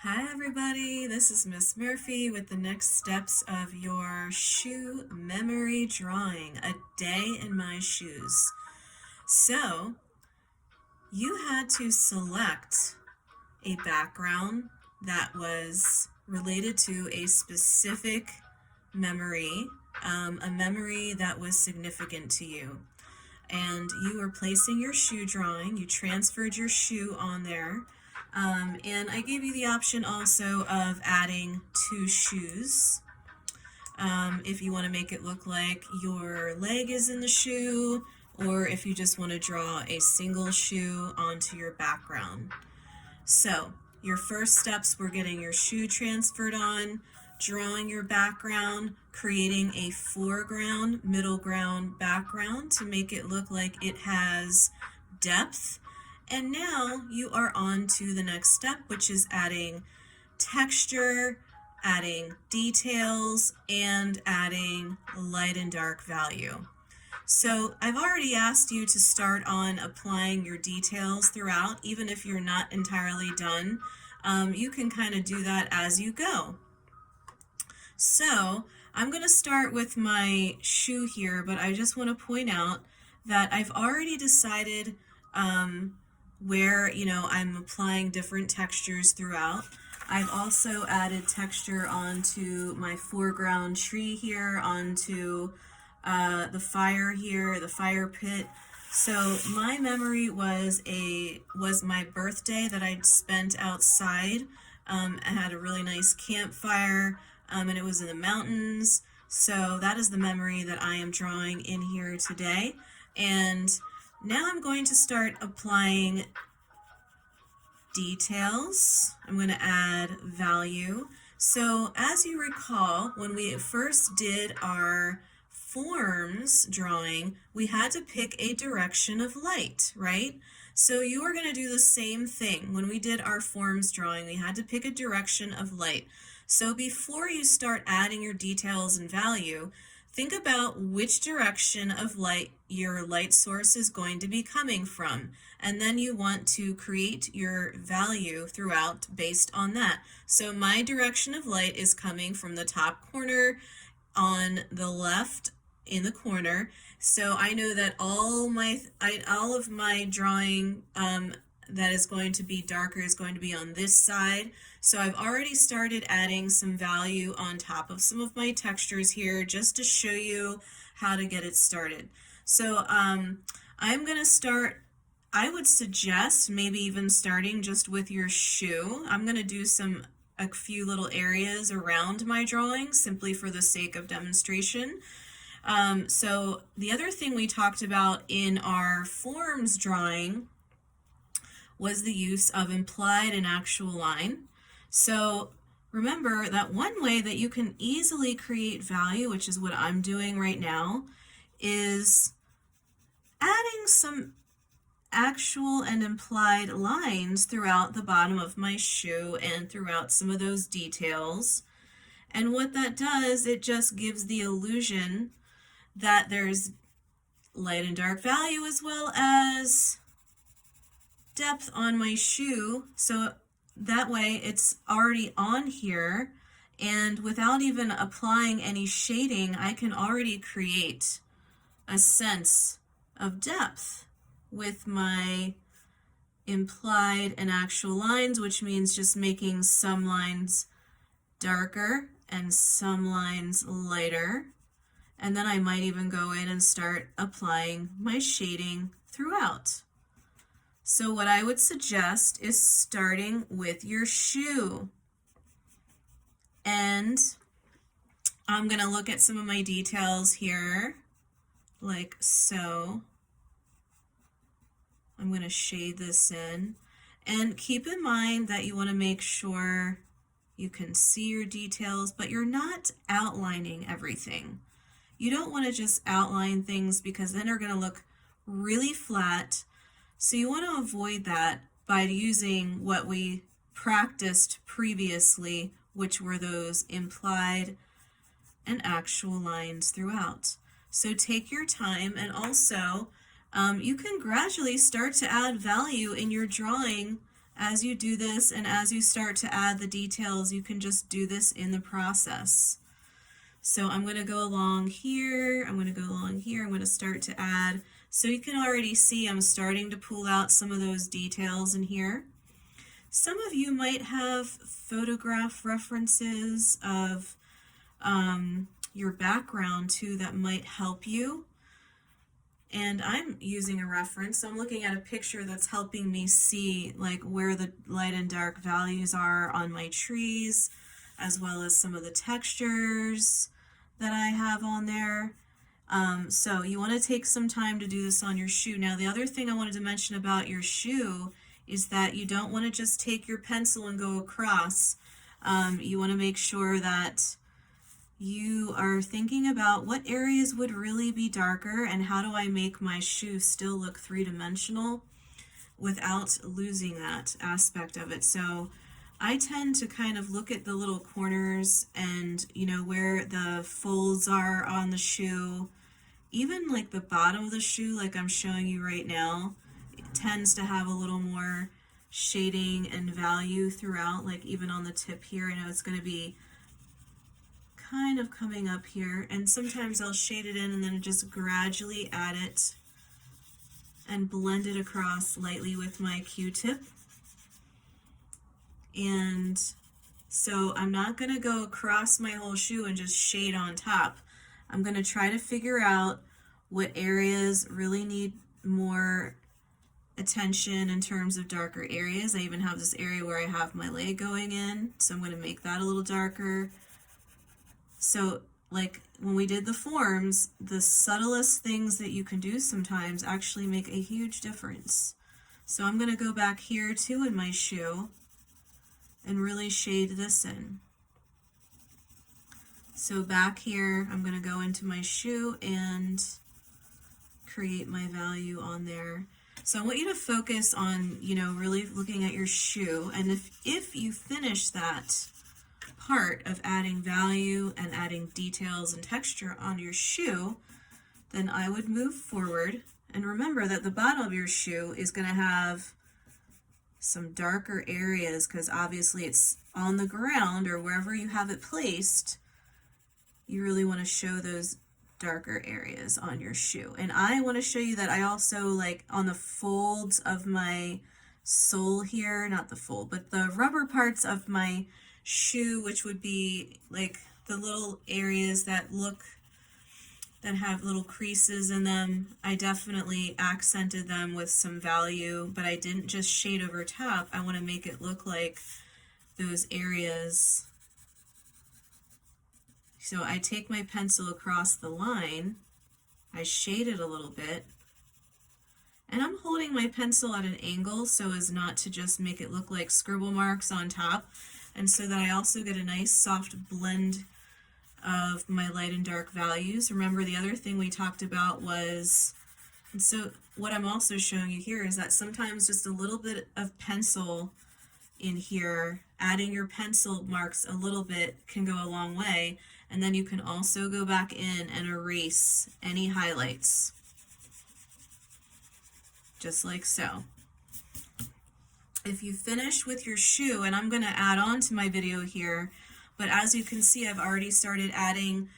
Hi everybody, this is Miss Murphy with the next steps of your shoe memory drawing, a day in my shoes. So, you had to select a background that was related to a specific memory, a memory that was significant to you. And you were placing your shoe drawing, you transferred your shoe on there. And I gave you the option also of adding two shoes. If you want to make it look like your leg is in the shoe, or if you just want to draw a single shoe onto your background. So, your first steps were getting your shoe transferred on, drawing your background, creating a foreground, middle ground, background to make it look like it has depth. And now you are on to the next step, which is adding texture, adding details, and adding light and dark value. So I've already asked you to start on applying your details throughout, even if you're not entirely done. You can kind of do that as you go. So I'm going to start with my shoe here, but I just want to point out that I've already decided where, I'm applying different textures throughout. I've also added texture onto my foreground tree here, onto the fire here, the fire pit. So my memory was my birthday that I'd spent outside. I had a really nice campfire, and it was in the mountains. So that is the memory that I am drawing in here today. And now I'm going to start applying details. I'm going to add value. So as you recall, when we first did our forms drawing, we had to pick a direction of light, right? So you are going to do the same thing. When we did our forms drawing, we had to pick a direction of light. So before you start adding your details and value, think about which direction of light your light source is going to be coming from. And then you want to create your value throughout based on that. So my direction of light is coming from the top corner on the left in the corner. So I know that all of my drawing that is going to be darker is going to be on this side. So I've already started adding some value on top of some of my textures here just to show you how to get it started. So I'm going to start, I would suggest maybe even starting just with your shoe. I'm going to do a few little areas around my drawing simply for the sake of demonstration. So the other thing we talked about in our forms drawing was the use of implied and actual line. So remember that one way that you can easily create value, which is what I'm doing right now, is adding some actual and implied lines throughout the bottom of my shoe and throughout some of those details. And what that does, it just gives the illusion that there's light and dark value as well as depth on my shoe. So that way it's already on here, and without even applying any shading, I can already create a sense of depth with my implied and actual lines, which means just making some lines darker and some lines lighter. And then I might even go in and start applying my shading throughout. So what I would suggest is starting with your shoe. And I'm going to look at some of my details here, like so. I'm going to shade this in. And keep in mind that you want to make sure you can see your details, but you're not outlining everything. You don't want to just outline things because then they're going to look really flat. So you want to avoid that by using what we practiced previously, which were those implied and actual lines throughout. So take your time, and also you can gradually start to add value in your drawing As you do this and as you start to add the details, you can just do this in the process. So I'm going to go along here, I'm going to go along here, I'm going to start to add. So you can already see I'm starting to pull out some of those details in here. Some of you might have photograph references of your background too that might help you. And I'm using a reference, so I'm looking at a picture that's helping me see like where the light and dark values are on my trees, as well as some of the textures that I have on there. So you want to take some time to do this on your shoe. Now, the other thing I wanted to mention about your shoe is that you don't want to just take your pencil and go across. You want to make sure that you are thinking about what areas would really be darker and how do I make my shoe still look three-dimensional without losing that aspect of it. So I tend to kind of look at the little corners and, you know, where the folds are on the shoe. Even like the bottom of the shoe, like I'm showing you right now, it tends to have a little more shading and value throughout, like even on the tip here. I know it's going to be kind of coming up here, and sometimes I'll shade it in and then just gradually add it and blend it across lightly with my Q-tip. And so I'm not going to go across my whole shoe and just shade on top. I'm going to try to figure out what areas really need more attention in terms of darker areas. I even have this area where I have my leg going in, so I'm going to make that a little darker. So like when we did the forms, the subtlest things that you can do sometimes actually make a huge difference. So I'm going to go back here too in my shoe and really shade this in. So back here, I'm going to go into my shoe and create my value on there. So I want you to focus on, you know, really looking at your shoe. And if you finish that part of adding value and adding details and texture on your shoe, then I would move forward. And remember that the bottom of your shoe is going to have some darker areas because obviously it's on the ground or wherever you have it placed. You really want to show those darker areas on your shoe. And I want to show you that I also like on the folds of my sole here, not the fold, but the rubber parts of my shoe, which would be like the little areas that have little creases in them. I definitely accented them with some value, but I didn't just shade over top. I want to make it look like those areas. So I take my pencil across the line, I shade it a little bit, and I'm holding my pencil at an angle so as not to just make it look like scribble marks on top, and so that I also get a nice soft blend of my light and dark values. Remember, the other thing we talked about was, and so what I'm also showing you here is that sometimes just a little bit of pencil in here, adding your pencil marks a little bit can go a long way. And then you can also go back in and erase any highlights, just like so. If you finish with your shoe, and I'm going to add on to my video here, but as you can see, I've already started adding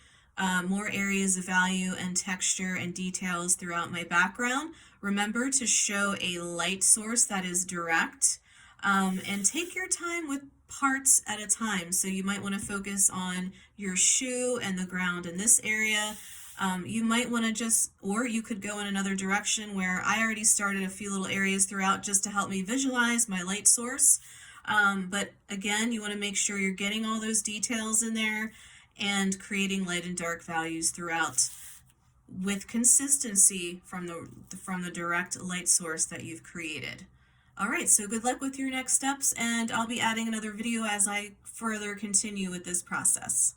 more areas of value and texture and details throughout my background. Remember to show a light source that is direct, and take your time with parts at a time. So you might want to focus on your shoe and the ground in this area. You might want to or you could go in another direction where I already started a few little areas throughout just to help me visualize my light source. But again, you want to make sure you're getting all those details in there and creating light and dark values throughout with consistency from the direct light source that you've created. All right, so good luck with your next steps, and I'll be adding another video as I further continue with this process.